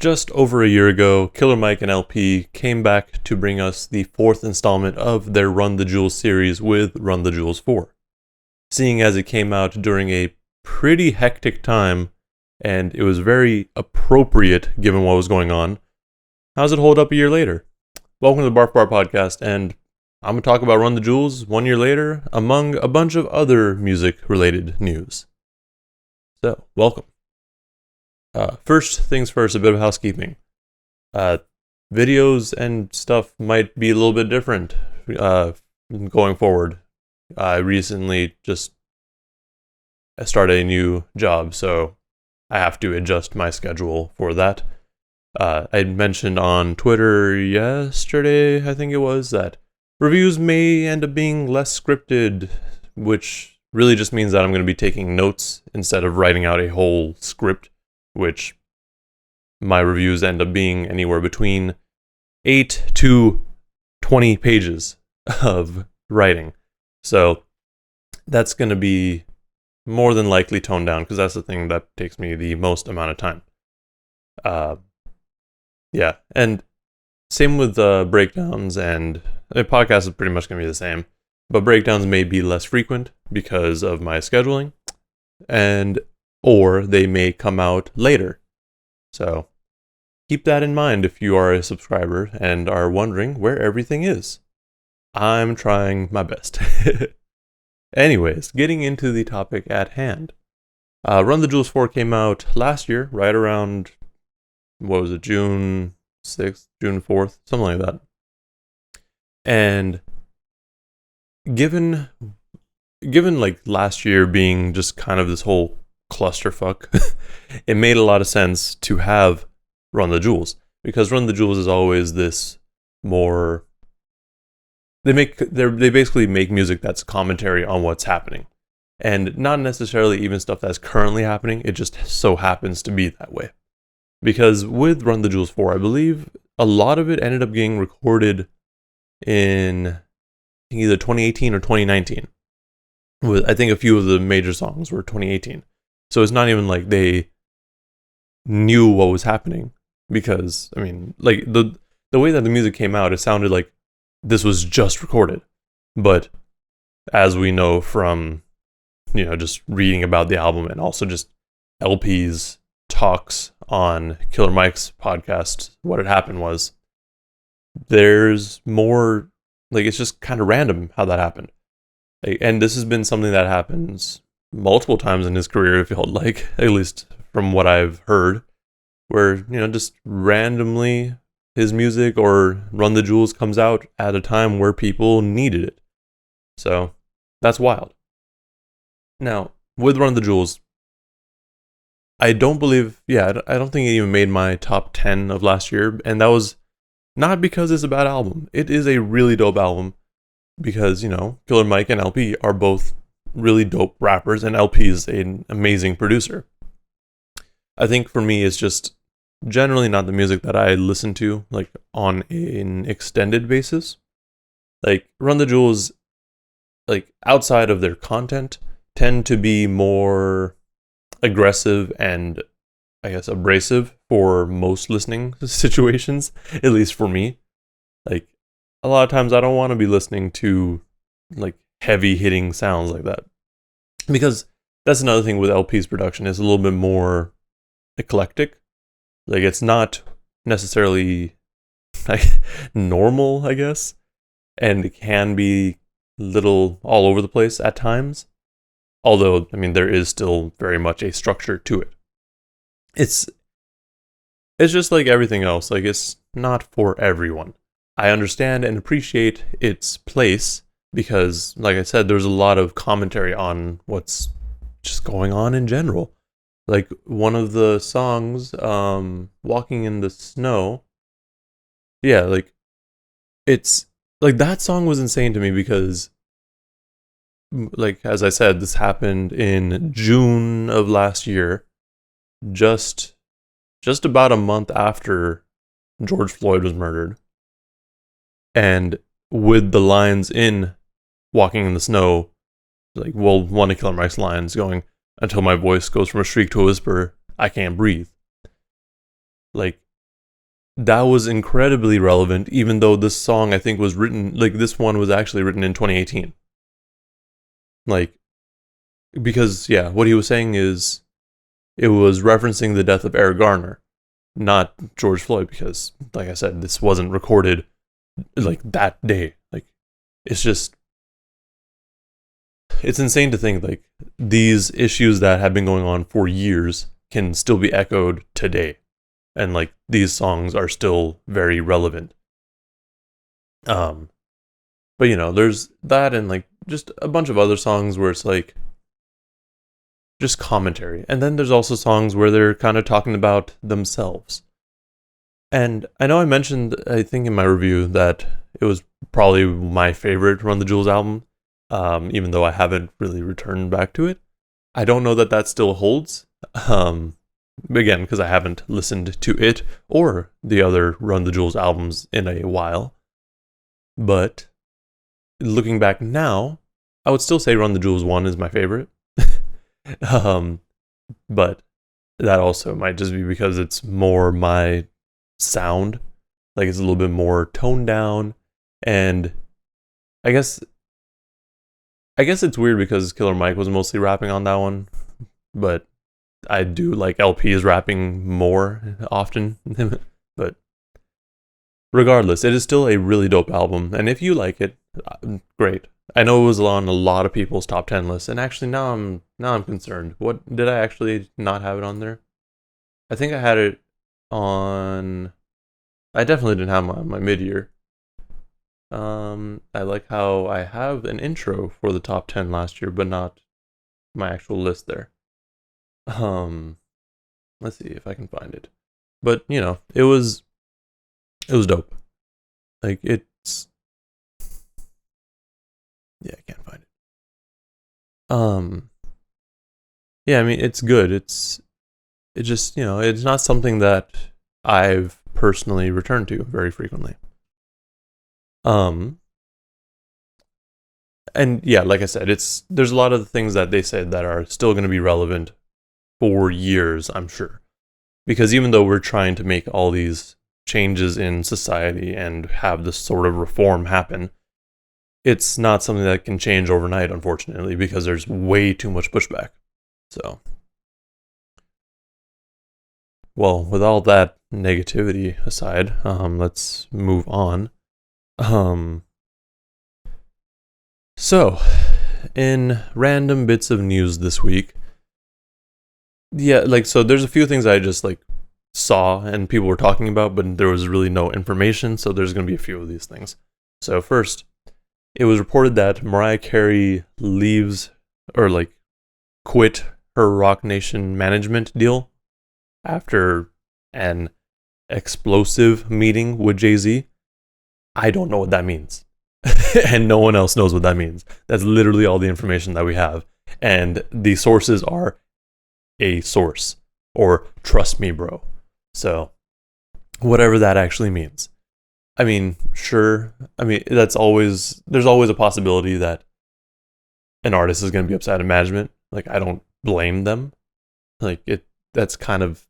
Just over a year ago, Killer Mike and LP came back to bring us the fourth installment of their Run the Jewels series with Run the Jewels 4. Seeing as it came out during a pretty hectic time, and it was very appropriate given what was going on, how does it hold up a year later? Welcome to the Barf Bar Podcast, and I'm going to talk about Run the Jewels 1 year later, among a bunch of other music-related news. So, welcome. First things first, a bit of housekeeping. Videos and stuff might be a little bit different going forward. I recently just started a new job, so I have to adjust my schedule for that. I mentioned on Twitter yesterday, I think it was, that reviews may end up being less scripted, which really just means that I'm going to be taking notes instead of writing out a whole script, which my reviews end up being anywhere between 8 to 20 pages of writing. So that's going to be more than likely toned down, because that's the thing that takes me the most amount of time. Yeah, and same with breakdowns, and the podcast is pretty much going to be the same, but breakdowns may be less frequent because of my scheduling, or they may come out later. So keep that in mind if you are a subscriber and are wondering where everything is. I'm trying my best. Anyways, getting into the topic at hand. Run the Jewels 4 came out last year, right around, what was it, June 6th, June 4th, something like that. And given like last year being just kind of this whole clusterfuck, it made a lot of sense to have Run the Jewels, because Run the Jewels is always this more, they basically make music that's commentary on what's happening, and not necessarily even stuff that's currently happening. It just so happens to be that way, because with Run the Jewels 4, I believe a lot of it ended up getting recorded in either 2018 or 2019. I think a few of the major songs were 2018. So it's not even like they knew what was happening, because, I mean, like the way that the music came out, it sounded like this was just recorded. But as we know from, just reading about the album, and also just LP's talks on Killer Mike's podcast, what had happened was there's more, like, it's just kind of random how that happened. And this has been something that happens multiple times in his career, it felt like, at least from what I've heard, where, just randomly his music or Run the Jewels comes out at a time where people needed it. So that's wild. Now, with Run the Jewels, I don't think it even made my top 10 of last year, and that was not because it's a bad album. It is a really dope album, because, Killer Mike and LP are both really dope rappers, and LP is an amazing producer. I think for me, it's just generally not the music that I listen to, like, on an extended basis. Like, Run the Jewels, like, outside of their content, tend to be more aggressive and, I guess, abrasive for most listening situations, at least for me. Like, a lot of times I don't want to be listening to, like, heavy hitting sounds like that, because that's another thing with LP's production, is a little bit more eclectic. Like, it's not necessarily like normal, I guess, and it can be little all over the place at times, although, I mean, there is still very much a structure to it. It's just like everything else, like, it's not for everyone. I understand and appreciate its place, because, like I said, there's a lot of commentary on what's just going on in general. Like, one of the songs, Walking in the Snow, yeah, like, it's, like, that song was insane to me, because, like, as I said, this happened in June of last year, just about a month after George Floyd was murdered. And with the lines in Walking in the Snow, like, well, one of Killer Mike's lines going, "Until my voice goes from a shriek to a whisper, I can't breathe." Like, that was incredibly relevant, even though this song I think was written, like this one was actually written in 2018. Like, because yeah, what he was saying is it was referencing the death of Eric Garner, not George Floyd, because like I said, this wasn't recorded like that day. Like, it's just, it's insane to think like these issues that have been going on for years can still be echoed today, and like these songs are still very relevant. But you know, there's that, and like just a bunch of other songs where it's like just commentary, and then there's also songs where they're kind of talking about themselves. And I know I mentioned, I think in my review, that it was probably my favorite Run the Jewels album, even though I haven't really returned back to it. I don't know that that still holds, again, because I haven't listened to it or the other Run the Jewels albums in a while. But looking back now, I would still say Run the Jewels 1 is my favorite. But that also might just be because it's more my sound. Like, it's a little bit more toned down, and I guess it's weird because Killer Mike was mostly rapping on that one, but I do like LP's rapping more often. But regardless, it is still a really dope album, and if you like it, great. I know it was on a lot of people's top 10 lists, and actually now I'm concerned. What did I actually not have it on there? I think I had it on. I definitely didn't have my mid-year. I like how I have an intro for the top 10 last year, but not my actual list there. Let's see if I can find it. But you know, it was dope. Like, it's, yeah, I can't find it. Yeah, I mean, it's good. It just, you know, it's not something that I've personally returned to very frequently. And yeah, like I said, there's a lot of the things that they said that are still going to be relevant for years, I'm sure. Because even though we're trying to make all these changes in society and have this sort of reform happen, it's not something that can change overnight, unfortunately, because there's way too much pushback. So, well, with all that negativity aside, let's move on. So, in random bits of news this week, yeah, like, so there's a few things I just like saw and people were talking about, but there was really no information, so there's going to be a few of these things. So first, it was reported that Mariah Carey leaves, or like quit her Roc Nation management deal after an explosive meeting with Jay-Z. I don't know what that means. And no one else knows what that means. That's literally all the information that we have. And the sources are a source, or trust me, bro. So, whatever that actually means. I mean, sure. I mean, there's always a possibility that an artist is going to be upset at management. Like, I don't blame them. Like, that's kind of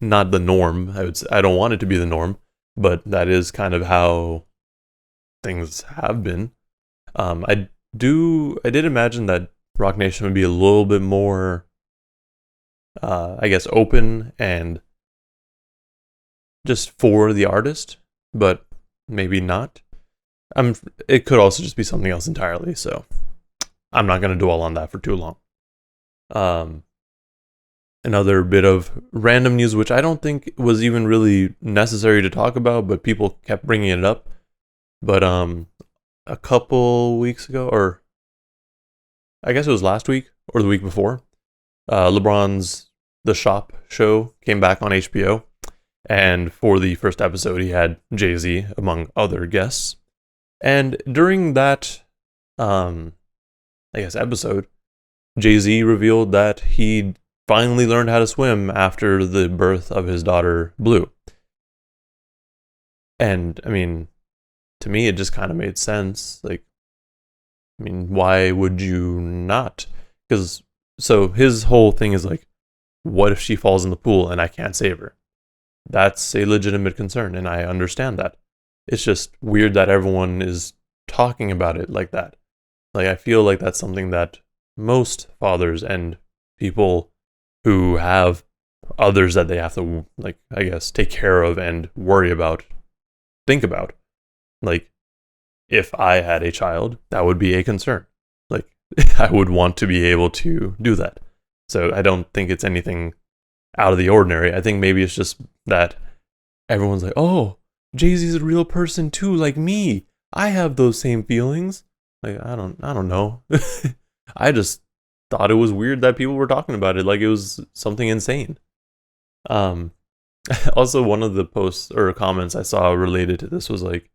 not the norm. I don't want it to be the norm, but that is kind of how things have been. I did imagine that Roc Nation would be a little bit more, I guess, open and just for the artist, but maybe not. It could also just be something else entirely, so I'm not going to dwell on that for too long. Another bit of random news, which I don't think was even really necessary to talk about, but people kept bringing it up. But a couple weeks ago, or I guess it was last week or the week before, LeBron's The Shop show came back on HBO. And for the first episode, he had Jay-Z among other guests. And during that, I guess, episode, Jay-Z revealed that he finally learned how to swim after the birth of his daughter, Blue. And, I mean, to me, it just kind of made sense. Like, I mean, why would you not? Because, so his whole thing is like, what if she falls in the pool and I can't save her? that's a legitimate concern, and I understand that. It's just weird that everyone is talking about it like that. Like, I feel like that's something that most fathers and people who have others that they have to, like, I guess, take care of and worry about, think about. Like, if I had a child, that would be a concern. Like, I would want to be able to do that. So I don't think it's anything out of the ordinary. I think maybe it's just that everyone's like, oh, Jay-Z's a real person too, like me. I have those same feelings. Like, I don't know. I just thought it was weird that people were talking about it like it was something insane. Um, Also, one of the posts or comments I saw related to this was like,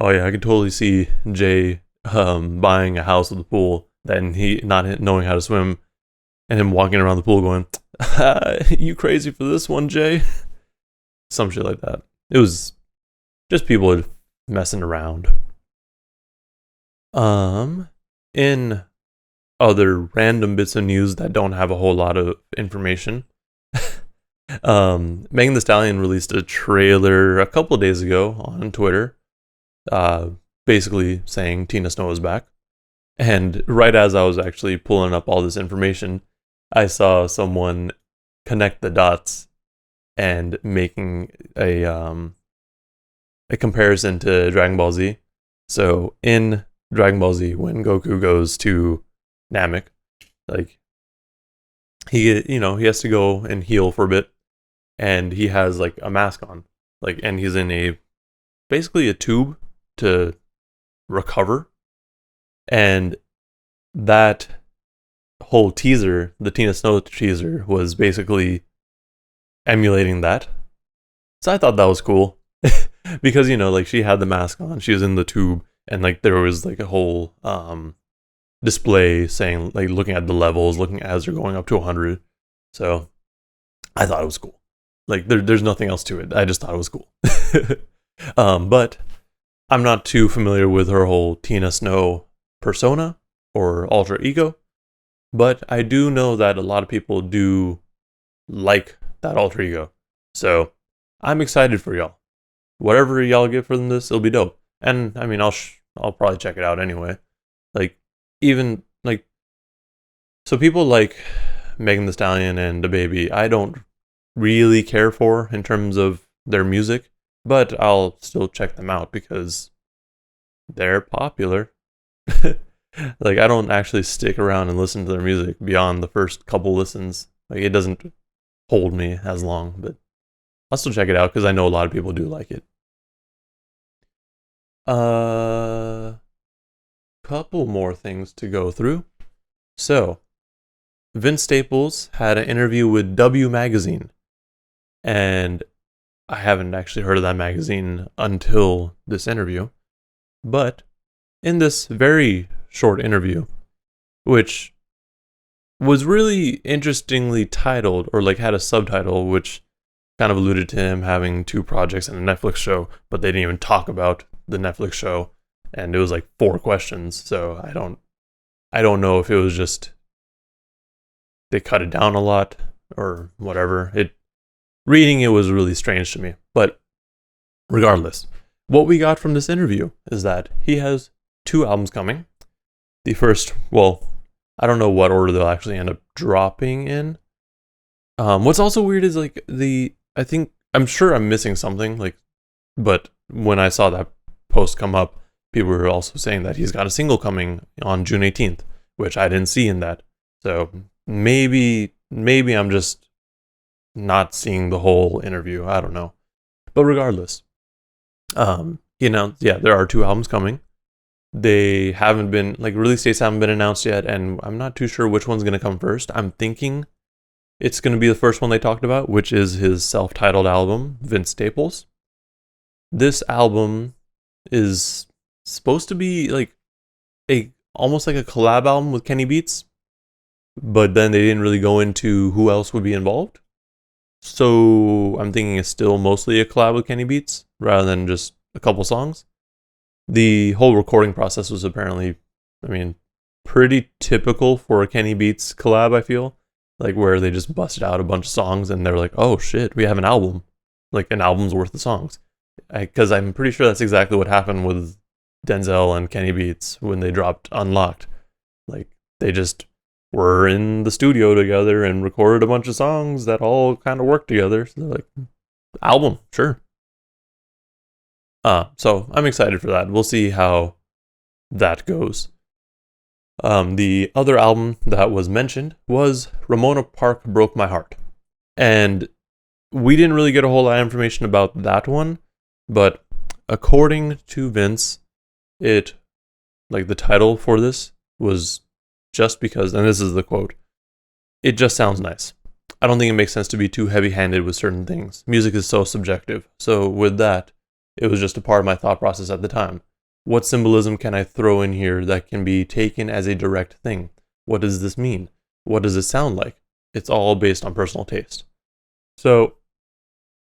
oh yeah, I could totally see Jay buying a house with a pool, then he not knowing how to swim, and him walking around the pool going, you crazy for this one, Jay? Some shit like that. It was just people messing around. In other random bits of news that don't have a whole lot of information, Megan Thee Stallion released a trailer a couple of days ago on Twitter, basically saying Tina Snow is back. And right as I was actually pulling up all this information, I saw someone connect the dots and making a comparison to Dragon Ball Z. So in Dragon Ball Z, when Goku goes to Namek, like he has to go and heal for a bit, and he has like a mask on, like, and he's in basically a tube to recover. And that whole teaser, the Tina Snow teaser, was basically emulating that. So I thought that was cool. Because, like, she had the mask on, she was in the tube, and like there was like a whole display saying, like, looking at the levels, looking as they're going up to 100. So I thought it was cool. Like, there's nothing else to it. I just thought it was cool. But I'm not too familiar with her whole Tina Snow persona or alter ego, but I do know that a lot of people do like that alter ego. So I'm excited for y'all. Whatever y'all get from this, it'll be dope. And I mean, I'll probably check it out anyway. Like, even like, so people like Megan Thee Stallion and DaBaby, I don't really care for in terms of their music, but I'll still check them out because they're popular. Like, I don't actually stick around and listen to their music beyond the first couple listens. Like, it doesn't hold me as long, but I'll still check it out because I know a lot of people do like it. Couple more things to go through. So, Vince Staples had an interview with W Magazine, and I haven't actually heard of that magazine until this interview. But in this very short interview, which was really interestingly titled, or like had a subtitle, which kind of alluded to him having 2 projects and a Netflix show, but they didn't even talk about the Netflix show, and it was like 4 questions. So I don't know if it was just they cut it down a lot or whatever. Reading it was really strange to me. But regardless, what we got from this interview is that he has 2 albums coming. The first, well, I don't know what order they'll actually end up dropping in. What's also weird is like I'm sure I'm missing something, like, but when I saw that post come up, people were also saying that he's got a single coming on June 18th, which I didn't see in that. So maybe I'm just not seeing the whole interview. I don't know. But regardless, he announced, there are 2 albums coming. They haven't been, like, release dates haven't been announced yet, and I'm not too sure which one's going to come first. I'm thinking it's going to be the first one they talked about, which is his self-titled album, Vince Staples. This album is supposed to be like almost like a collab album with Kenny Beats, but then they didn't really go into who else would be involved. So I'm thinking it's still mostly a collab with Kenny Beats rather than just a couple songs. The whole recording process was apparently, pretty typical for a Kenny Beats collab, I feel. Like, where they just busted out a bunch of songs and they're like, oh shit, we have an album. like an album's worth of songs. Because I'm pretty sure that's exactly what happened with Denzel and Kenny Beats when they dropped Unlocked. Like, they just were in the studio together and recorded a bunch of songs that all kind of worked together. So they're like, album, sure. So I'm excited for that. We'll see how that goes. The other album that was mentioned was Ramona Park Broke My Heart. And we didn't really get a whole lot of information about that one, but according to Vince, the title for this was just because, and this is the quote, "It just sounds nice. I don't think it makes sense to be too heavy-handed with certain things. Music is so subjective. So with that, it was just a part of my thought process at the time. What symbolism can I throw in here that can be taken as a direct thing? What does this mean? What does it sound like? It's all based on personal taste." So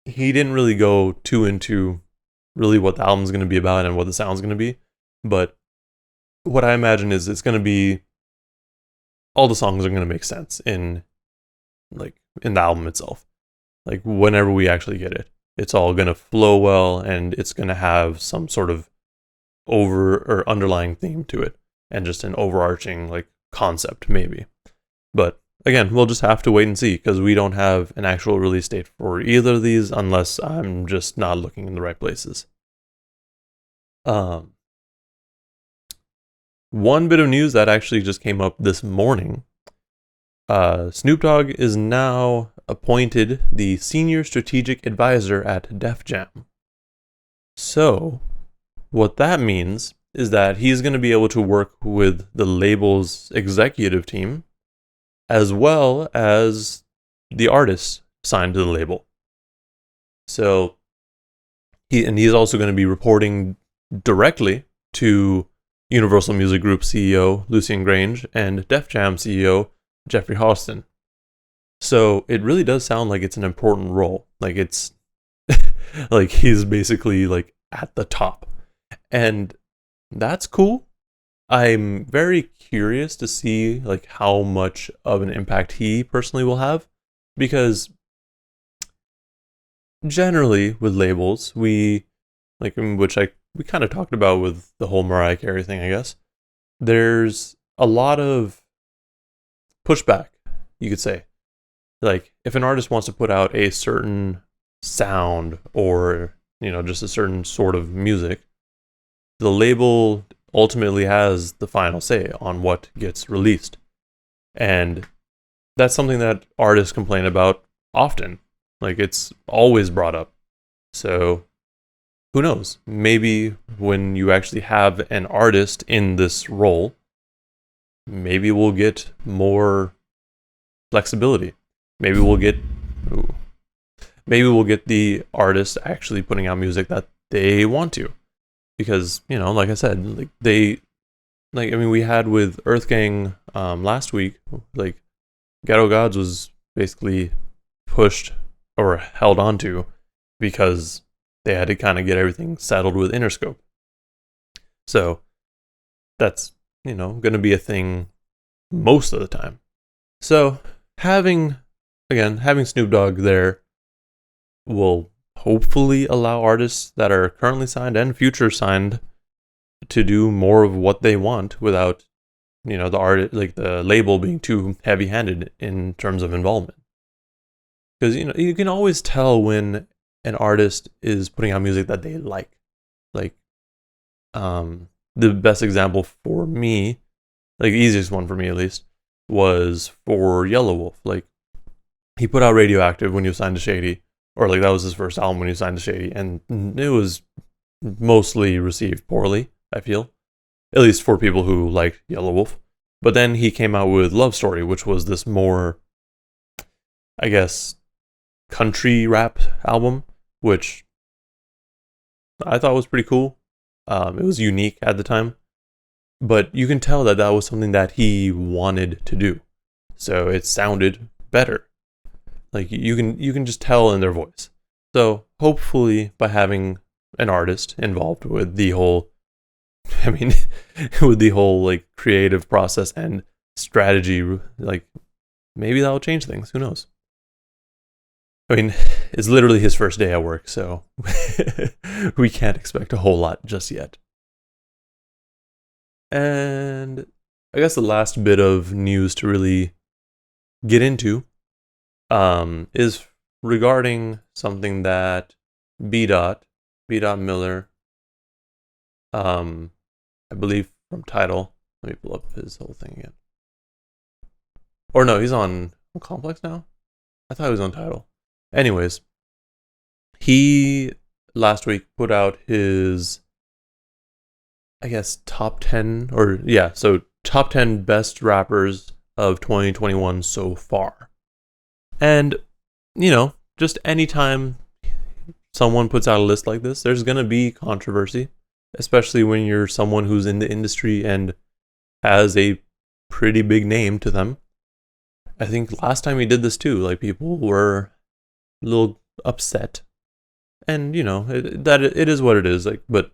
he didn't really go too into really what the album's going to be about and what the sound's going to be. But what I imagine is it's going to be, all the songs are going to make sense in the album itself. Like, whenever we actually get it, it's all going to flow well, and it's going to have some sort of over or underlying theme to it, and just an overarching like concept maybe. But again, we'll just have to wait and see, because we don't have an actual release date for either of these unless I'm just not looking in the right places. One bit of news that actually just came up this morning. Snoop Dogg is now appointed the Senior Strategic Advisor at Def Jam. So, what that means is that he's going to be able to work with the label's executive team, as well as the artists signed to the label. So, he's also going to be reporting directly to Universal Music Group CEO Lucian Grange and Def Jam CEO Jeffrey Holston. So it really does sound like it's an important role. Like, it's like he's basically like at the top. And that's cool. I'm very curious to see like how much of an impact he personally will have, because generally with labels, we kind of talked about with the whole Mariah Carey thing, I guess, there's a lot of pushback, you could say. Like, if an artist wants to put out a certain sound or, just a certain sort of music, the label ultimately has the final say on what gets released. And that's something that artists complain about often. Like, it's always brought up. So, who knows? Maybe when you actually have an artist in this role, maybe we'll get more flexibility. Maybe we'll get the artist actually putting out music that they want to. Because, like I said, we had with Earth Gang last week, like, Ghetto Gods was basically pushed or held onto because they had to kind of get everything settled with Interscope. So that's, going to be a thing most of the time. So having Snoop Dogg there will hopefully allow artists that are currently signed and future signed to do more of what they want without, the label being too heavy-handed in terms of involvement. Because, you can always tell when an artist is putting out music that they like. Like, the best example for me, like the easiest one for me at least, was for Yellow Wolf. Like, he put out Radioactive when he was signed to Shady, or like that was his first album when he was signed to Shady, and it was mostly received poorly, I feel. At least for people who liked Yellow Wolf. But then he came out with Love Story, which was this more, I guess, country rap album, which I thought was pretty cool. It was unique at the time. But you can tell that that was something that he wanted to do. So it sounded better. Like, you can just tell in their voice. So hopefully by having an artist involved with the whole, with the whole like creative process and strategy, like, maybe that'll change things. Who knows? I mean, it's literally his first day at work, so we can't expect a whole lot just yet. And I guess the last bit of news to really get into is regarding something that B.Dot Miller, I believe from Tidal. Let me pull up his whole thing again. Or no, he's on Complex now? I thought he was on Tidal. Anyways, he last week put out his, I guess, top 10, or yeah, so top 10 best rappers of 2021 so far. And, you know, just anytime someone puts out a list like this, there's going to be controversy, especially when you're someone who's in the industry and has a pretty big name to them. I think last time he did this too, like people were a little upset. And, you know, it is what it is. Like, but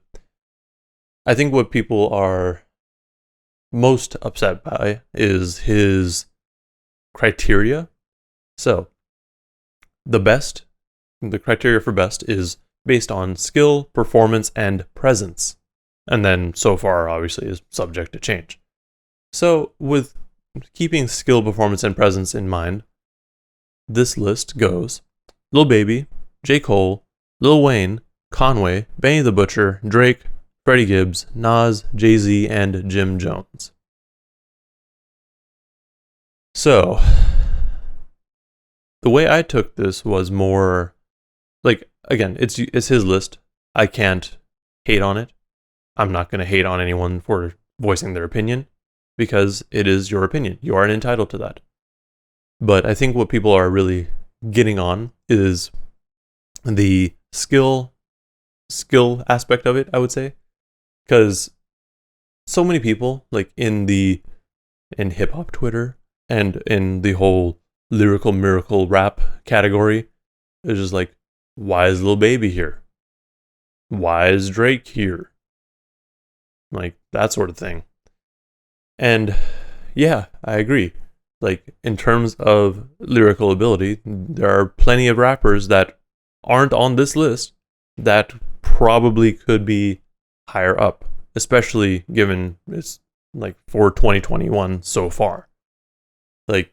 I think what people are most upset by is his criteria. So, the criteria for best is based on skill, performance, and presence. And then, so far, obviously, is subject to change. So, with keeping skill, performance, and presence in mind, this list goes Lil Baby, J. Cole, Lil Wayne, Conway, Benny the Butcher, Drake, Freddie Gibbs, Nas, Jay-Z, and Jim Jones. So, the way I took this was more like, again, it's his list. I can't hate on it. I'm not going to hate on anyone for voicing their opinion because it is your opinion. You aren't entitled to that. But I think what people are really getting on is the skill aspect of it, I would say. Because so many people, like in hip-hop Twitter and in the whole lyrical miracle rap category, it's just like, why is Lil Baby here? Why is Drake here? Like, that sort of thing. And yeah, I agree. Like, in terms of lyrical ability, there are plenty of rappers that aren't on this list that probably could be higher up, especially given it's like for 2021 so far. Like,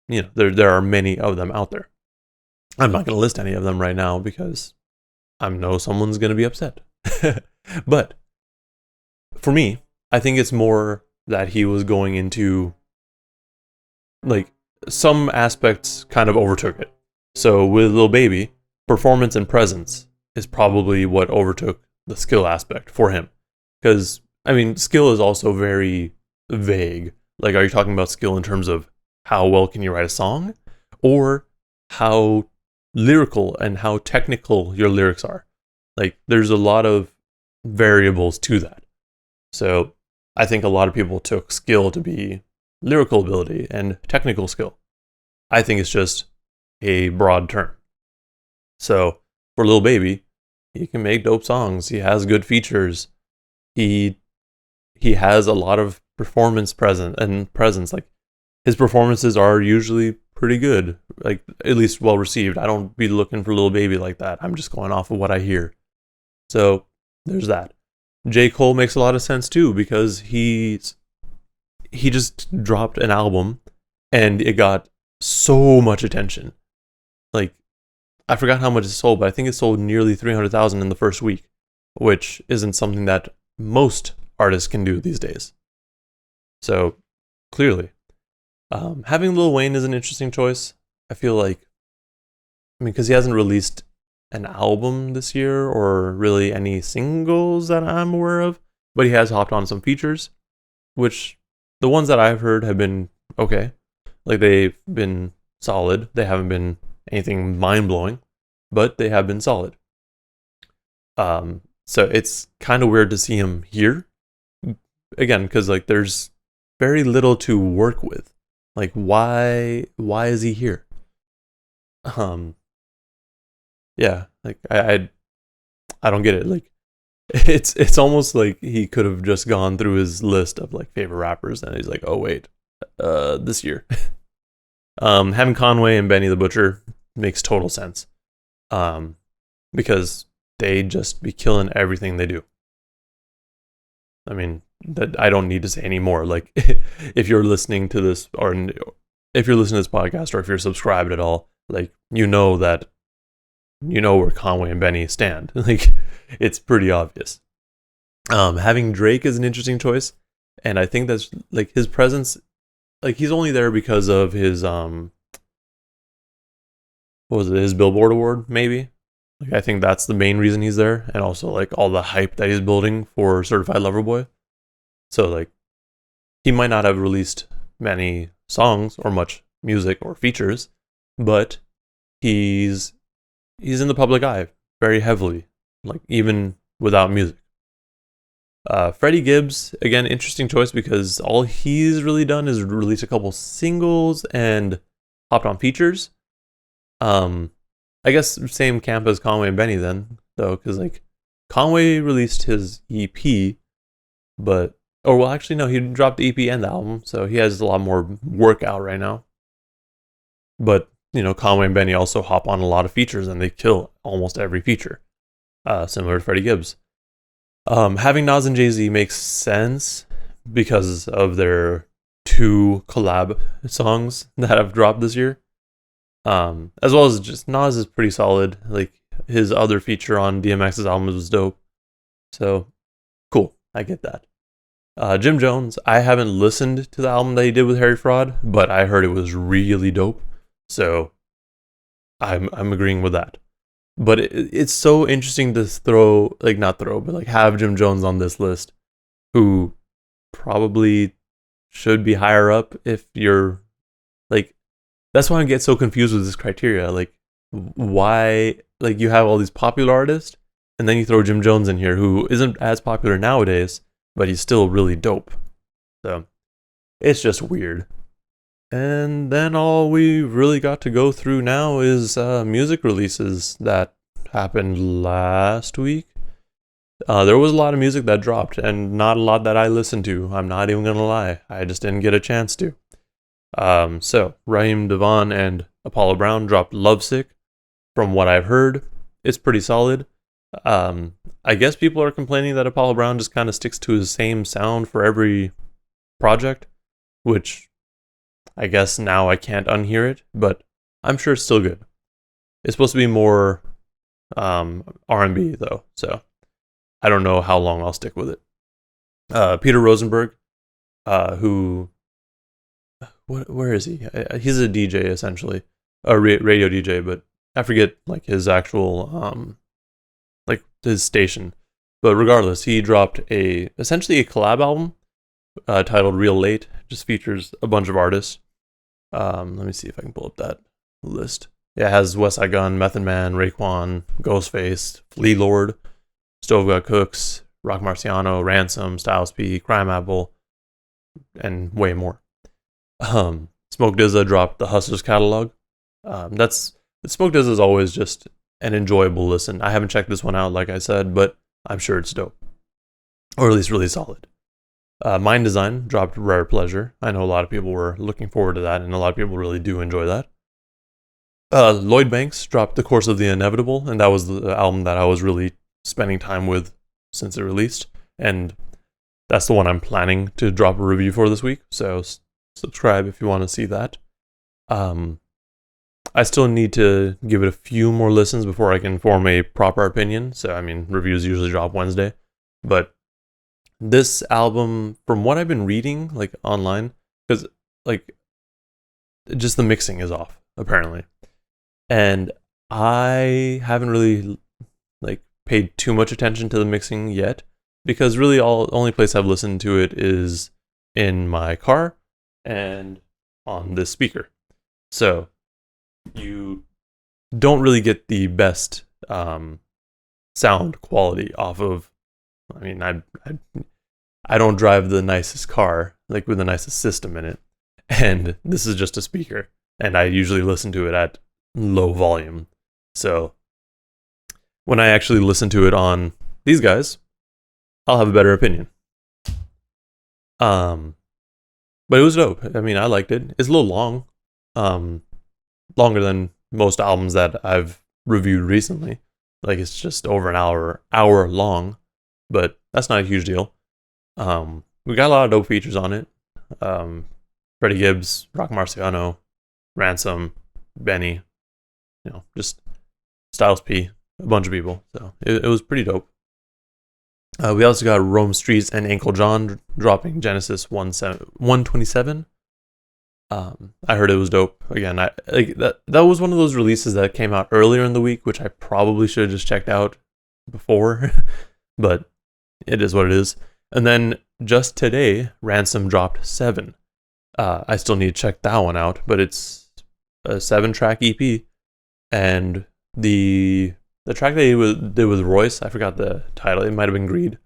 you know, there are many of them out there. I'm not going to list any of them right now because I know someone's going to be upset. But for me, I think it's more that he was going into, like, some aspects kind of overtook it. So with Lil Baby, performance and presence is probably what overtook the skill aspect for him. Because, I mean, skill is also very vague. Like, are you talking about skill in terms of how well can you write a song? Or how lyrical and how technical your lyrics are? Like, there's a lot of variables to that. So I think a lot of people took skill to be lyrical ability and technical skill. I think it's just a broad term. So for Lil Baby, he can make dope songs. He has good features. He has a lot of performance presence. Like, his performances are usually pretty good, like at least well received. I don't be looking for Lil Baby like that. I'm just going off of what I hear. So there's that. J. Cole makes a lot of sense too because he just dropped an album and it got so much attention. Like, I forgot how much it sold, but I think it sold nearly 300,000 in the first week, which isn't something that most artists can do these days. So clearly, having Lil Wayne is an interesting choice. I feel like, I mean, because he hasn't released an album this year or really any singles that I'm aware of, but he has hopped on some features, which the ones that I've heard have been okay. Like, they've been solid. They haven't been anything mind-blowing, but they have been solid. So it's kind of weird to see him here again, because like there's very little to work with. Like, why is he here? Yeah, like I don't get it. Like, it's almost like he could have just gone through his list of like favorite rappers and he's like, oh wait, this year. Having Conway and Benny the Butcher, makes total sense. Because they just be killing everything they do. I mean, that I don't need to say any more. Like, if you're listening to this, or if you're listening to this podcast, or if you're subscribed at all, like, you know where Conway and Benny stand. Like, it's pretty obvious. Having Drake is an interesting choice, and I think that's like his presence. Like, he's only there because of his what was it? His Billboard award, maybe. Like, I think that's the main reason he's there, and also like all the hype that he's building for Certified Lover Boy. So like, he might not have released many songs or much music or features, but he's in the public eye very heavily, like even without music. Freddie Gibbs, again, interesting choice because all he's really done is release a couple singles and hopped on features. I guess same camp as Conway and Benny then, though, because like Conway released his EP, actually no, he dropped the EP and the album, so he has a lot more work out right now. But Conway and Benny also hop on a lot of features and they kill almost every feature, similar to Freddie Gibbs. Having Nas and Jay-Z makes sense because of their 2 collab songs that have dropped this year. As well as just Nas is pretty solid. Like, his other feature on DMX's album was dope. So, cool. I get that. Jim Jones, I haven't listened to the album that he did with Harry Fraud, but I heard it was really dope. So, I'm agreeing with that. But it's so interesting to have Jim Jones on this list, who probably should be higher up if you're like. That's why I get so confused with this criteria. Like, why? Like, you have all these popular artists, and then you throw Jim Jones in here, who isn't as popular nowadays, but he's still really dope. So, it's just weird. And then all we really got to go through now is music releases that happened last week. There was a lot of music that dropped, and not a lot that I listened to. I'm not even gonna lie. I just didn't get a chance to. So Raheem DeVaughn and Apollo Brown dropped Lovesick. From what I've heard, it's pretty solid. I guess people are complaining that Apollo Brown just kind of sticks to his same sound for every project, which I guess now I can't unhear it, but I'm sure it's still good. It's supposed to be more R&B though, so I don't know how long I'll stick with it. Peter Rosenberg, where is he? He's a DJ essentially, a radio DJ, but I forget like his actual like his station. But regardless, he dropped essentially a collab album titled Real Late. Just features a bunch of artists. Let me see if I can pull up that list. Yeah, it has Westside Gun, Method Man, Raekwon, Ghostface, Flea Lord, Stove Got Cooks, Rock Marciano, Ransom, Styles P, Crime Apple, and way more. Smoke DZA dropped the Hustlers catalog. Smoke DZA is always just an enjoyable listen. I haven't checked this one out, like I said, but I'm sure it's dope, or at least really solid. Mind Design dropped Rare Pleasure. I know a lot of people were looking forward to that, and a lot of people really do enjoy that. Lloyd Banks dropped The Course of the Inevitable, and that was the album that I was really spending time with since it released, and that's the one I'm planning to drop a review for this week, so subscribe if you want to see that. I still need to give it a few more listens before I can form a proper opinion. So, I mean, reviews usually drop Wednesday. But this album, from what I've been reading, like, online, because, like, just the mixing is off, apparently. And I haven't really, like, paid too much attention to the mixing yet, because really only place I've listened to it is in my car and on this speaker. So you don't really get the best sound quality off of. I mean, I don't drive the nicest car, like with the nicest system in it, and this is just a speaker, and I usually listen to it at low volume. So when I actually listen to it on these guys, I'll have a better opinion. But it was dope. I mean, I liked it. It's a little long, longer than most albums that I've reviewed recently. Like it's just over an hour long, but that's not a huge deal. We got a lot of dope features on it. Freddie Gibbs, Rock Marciano, Ransom, Benny, just Styles P, a bunch of people. So it was pretty dope. We also got Rome Streets and Ankle John dropping Genesis 127. I heard it was dope. Again, that was one of those releases that came out earlier in the week, which I probably should have just checked out before, but it is what it is. And then just today, Ransom dropped 7. I still need to check that one out, but it's a 7-track EP, and the track that he did with Royce, I forgot the title. It might have been Greed.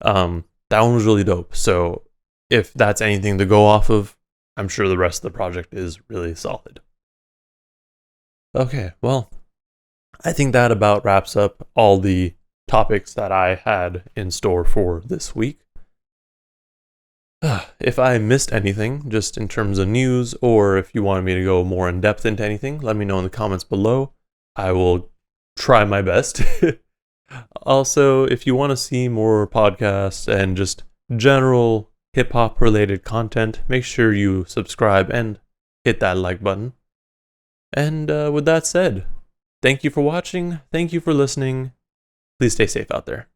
That one was really dope. So if that's anything to go off of, I'm sure the rest of the project is really solid. Okay, well, I think that about wraps up all the topics that I had in store for this week. If I missed anything, just in terms of news, or if you wanted me to go more in depth into anything, let me know in the comments below. I will try my best. Also, if you want to see more podcasts and just general hip-hop related content, make sure you subscribe and hit that like button. And with that said, thank you for watching. Thank you for listening. Please stay safe out there.